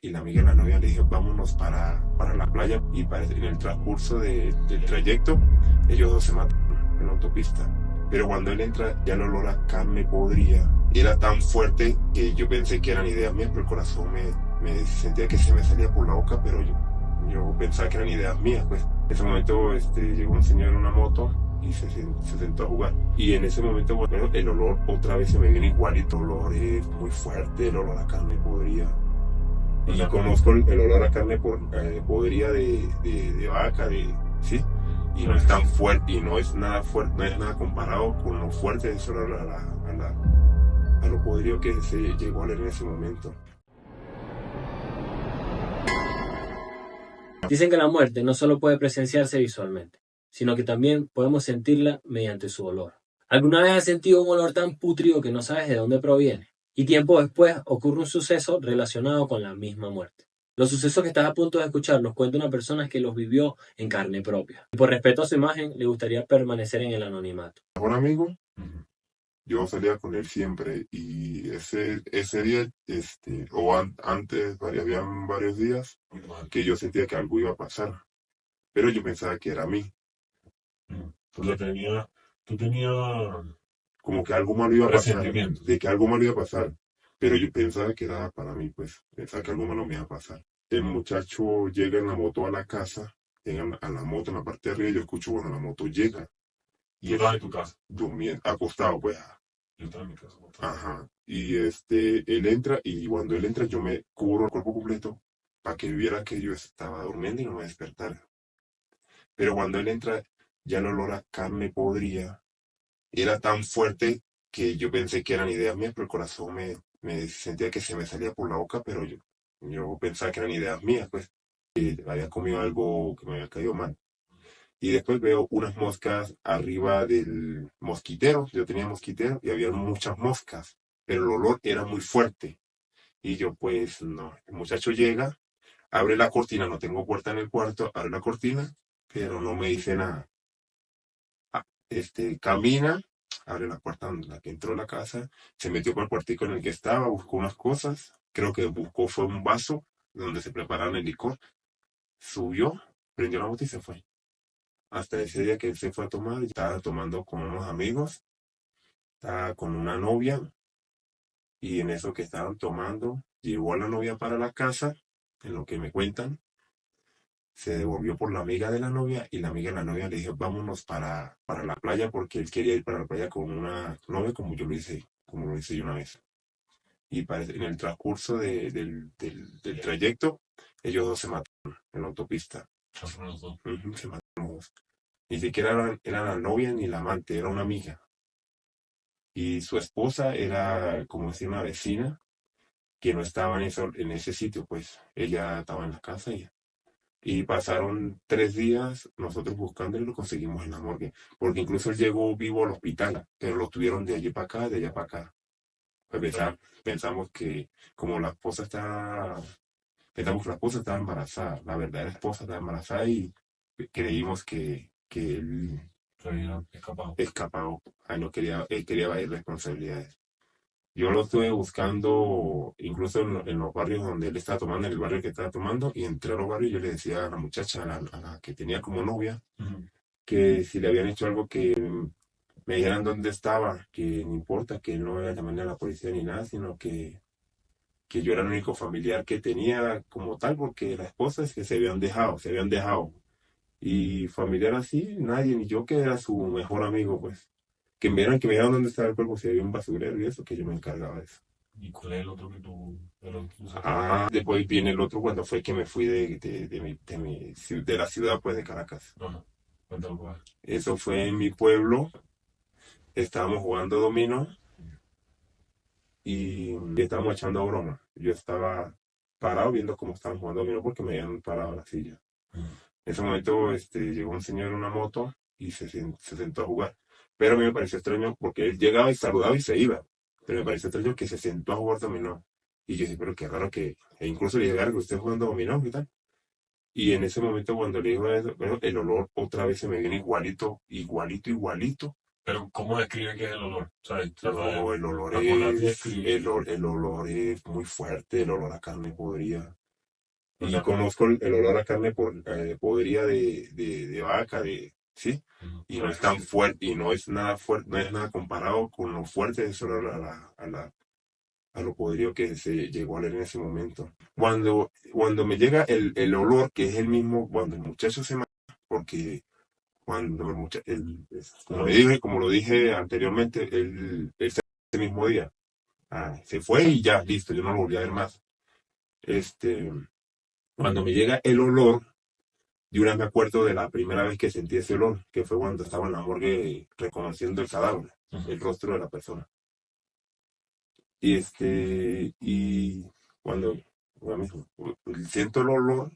y la amiga de la novia le dije, vámonos para la playa. Y en el transcurso del trayecto, ellos dos se mataron en la autopista. Pero cuando él entra, ya el olor a carne podrida era tan fuerte que yo pensé que eran ideas mías, pero el corazón me sentía que se me salía por la boca, pero yo pensaba que eran ideas mías, pues. En ese momento llegó un señor en una moto y se sentó a jugar. Y en ese momento, bueno, el olor otra vez se me viene igualito, el olor es muy fuerte, el olor a carne podrida. Y conozco el olor a carne podrida de vaca, ¿sí? Y no es tan fuerte, y no es nada fuerte, no es nada comparado con lo fuerte de ese olor a lo podrido que se llegó a leer en ese momento. Dicen que la muerte no solo puede presenciarse visualmente, sino que también podemos sentirla mediante su olor. ¿Alguna vez has sentido un olor tan pútrido que no sabes de dónde proviene? Y tiempo después ocurre un suceso relacionado con la misma muerte. Los sucesos que estás a punto de escuchar los cuenta una persona que los vivió en carne propia. Y por respeto a su imagen, le gustaría permanecer en el anonimato. Mejor amigo, yo salía con él siempre y ese día, antes, habían varios días que yo sentía que algo iba a pasar, pero yo pensaba que era a mí. Tú tenías como que algo malo iba a pasar, de que algo malo iba a pasar, pero yo pensaba que era para mí, pues, pensaba que algo malo me iba a pasar. El muchacho llega en la moto a la casa, llega a la moto en la parte de arriba, y yo escucho, bueno, la moto llega. Y él en tu casa. Durmiendo, acostado, pues. Yo estaba en mi casa. Ajá. Y él entra y cuando él entra yo me cubro el cuerpo completo para que viera que yo estaba durmiendo y no me despertara. Pero cuando él entra, ya el olor a carne podrida era tan fuerte que yo pensé que eran ideas mías, pero el corazón me sentía que se me salía por la boca, pero yo pensaba que eran ideas mías, pues. Había comido algo que me había caído mal. Y después veo unas moscas arriba del mosquitero. Yo tenía mosquitero y había muchas moscas, pero el olor era muy fuerte. Y yo, pues, no. El muchacho llega, abre la cortina, no tengo puerta en el cuarto, abre la cortina, pero no me dice nada. Camina, abre la puerta donde la que entró a la casa, se metió por el cuartico en el que estaba, buscó unas cosas, creo que buscó fue un vaso donde se preparaban el licor, subió, prendió la moto y se fue. Hasta ese día que él se fue a tomar, estaba tomando con unos amigos, estaba con una novia, y en eso que estaban tomando, llevó a la novia para la casa, en lo que me cuentan, se devolvió por la amiga de la novia, y la amiga de la novia le dijo, vámonos para la playa, porque él quería ir para la playa con una novia como lo hice yo una vez. Y en el transcurso del trayecto, ellos dos se mataron en la autopista. Ujú, se mataron los dos. Ni siquiera era la novia ni la amante, era una amiga. Y su esposa era, como decir, una vecina que no estaba en ese sitio, pues ella estaba en la casa y pasaron 3 días nosotros buscándolo y lo conseguimos en la morgue, porque incluso él llegó vivo al hospital, pero lo tuvieron de allí para acá, de allá para acá. Pues pensamos que como pensamos que la esposa estaba embarazada, la verdadera esposa estaba embarazada y creímos que él se había escapado, no quería, él quería evadir responsabilidades. Yo lo estuve buscando incluso en los barrios donde él estaba tomando, en el barrio que estaba tomando, y entré a los barrios y yo le decía a la muchacha, a la que tenía como novia, que si le habían hecho algo que me dijeran dónde estaba, que no importa, que no iba a llamar a la policía ni nada, sino que yo era el único familiar que tenía como tal, porque las esposas que se habían dejado. Y familiar así, nadie, ni yo que era su mejor amigo, pues. Que me vieran dónde estaba el cuerpo, si había un basurero y eso, que yo me encargaba de eso. ¿Y cuál es el otro que tú? Después viene el otro cuando fue que me fui de la ciudad, pues, de Caracas. Ajá. Cuéntame cuál. Eso fue en mi pueblo, estábamos jugando dominó y estábamos echando broma. Yo estaba parado viendo cómo estaban jugando dominó porque me habían parado la silla. En ese momento llegó un señor en una moto y se sentó a jugar. Pero a mí me pareció extraño porque él llegaba y saludaba y se iba. Pero me pareció extraño que se sentó a jugar dominó. Y yo dije, pero qué raro e incluso le dije, "Verga, que usted jugando dominó y tal". Y en ese momento cuando le dijo eso, bueno, el olor otra vez se me viene igualito, igualito, igualito. Pero ¿cómo describe qué es el olor? No, el olor es muy fuerte, el olor a carne podrida. Y sea, conozco el olor a carne podrida de vaca, ¿sí? Y no es tan fuerte, y no es nada fuerte, no es nada comparado con lo fuerte de ese olor a lo podrido que se llegó a leer en ese momento. Cuando me llega el olor, que es el mismo cuando el muchacho se mata, porque cuando como lo dije anteriormente, ese mismo día se fue y ya, listo, yo no lo volví a ver más. Este, Cuando me llega el olor, yo una me acuerdo de la primera vez que sentí ese olor, que fue cuando estaba en la morgue reconociendo el cadáver, el rostro de la persona. Y cuando bueno, siento el olor,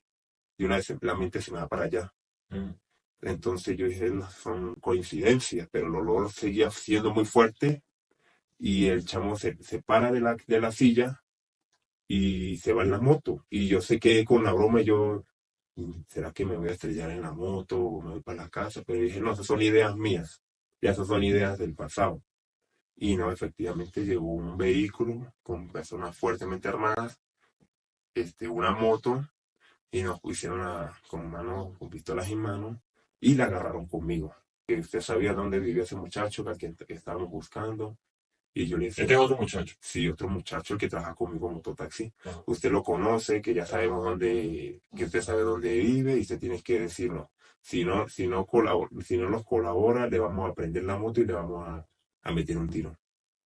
y una vez la mente se me va para allá. Entonces yo dije, no, son coincidencias, pero el olor seguía siendo muy fuerte y el chamo se para de la silla y se va en la moto. Y yo sé que con la broma yo, ¿será que me voy a estrellar en la moto o me voy para la casa? Pero dije, no, esas son ideas mías, ya esas son ideas del pasado. Y no, efectivamente llegó un vehículo con personas fuertemente armadas, una moto, y nos pusieron con manos, con pistolas en mano, y la agarraron conmigo. Que usted sabía dónde vivía ese muchacho que estábamos buscando. Y yo le decía, este es otro muchacho. sí, otro muchacho, el que trabaja conmigo en mototaxi. Usted lo conoce, que ya sabemos que usted sabe dónde vive y usted tiene que decirlo. Si no nos colabora, le vamos a prender la moto y le vamos a meter un tiro.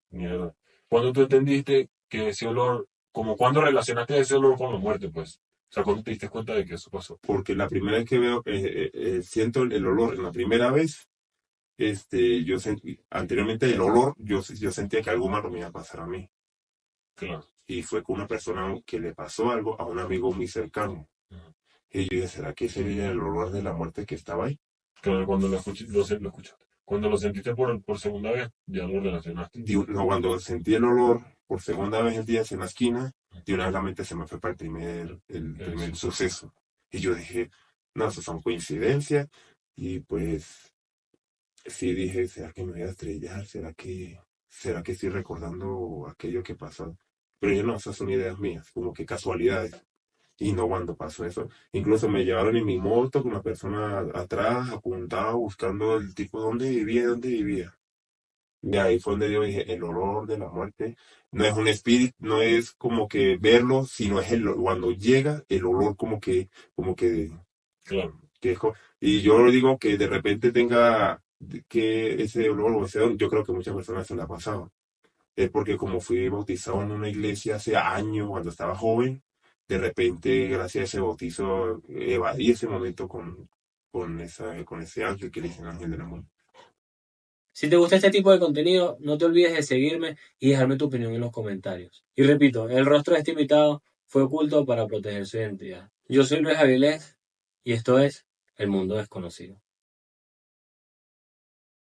Mierda. ¿Cuándo tú entendiste que ese olor, como cuando relacionaste ese olor con la muerte, pues? O sea, ¿cuándo te diste cuenta de que eso pasó? Porque la primera vez que veo, siento el olor, la primera vez, yo sentí, anteriormente el olor, yo sentía que algo malo me iba a pasar a mí. Claro. Y fue con una persona que le pasó algo a un amigo muy cercano. Y yo dije, ¿será que ese era el olor de la muerte que estaba ahí? Claro, cuando lo escuchaste. Cuando lo sentiste por segunda vez, ya lo relacionaste. No, cuando sentí el olor por segunda vez el día en la esquina, de una vez la mente se me fue para el primer suceso. Y yo dije, no, eso son coincidencias. Y pues sí dije, ¿será que me voy a estrellar? ¿Será que estoy recordando aquello que pasó? Pero yo no, esas son ideas mías, como que casualidades. Y no cuando pasó eso. Incluso me llevaron en mi moto con una persona atrás, apuntado, buscando el tipo dónde vivía. De ahí fue donde yo dije, el olor de la muerte no es un espíritu, no es como que verlo, sino es cuando llega el olor como que, Claro. y yo digo que de repente tenga que ese olor o ese don, yo creo que muchas personas se la ha pasado. Es porque como fui bautizado en una iglesia hace años, cuando estaba joven, de repente, gracias a ese bautizo, evadí ese momento con ese ángel que le dicen ángel del amor. Si te gusta este tipo de contenido, no te olvides de seguirme y dejarme tu opinión en los comentarios. Y repito, el rostro de este invitado fue oculto para proteger su identidad. Yo soy Luis Avilés y esto es El Mundo Desconocido.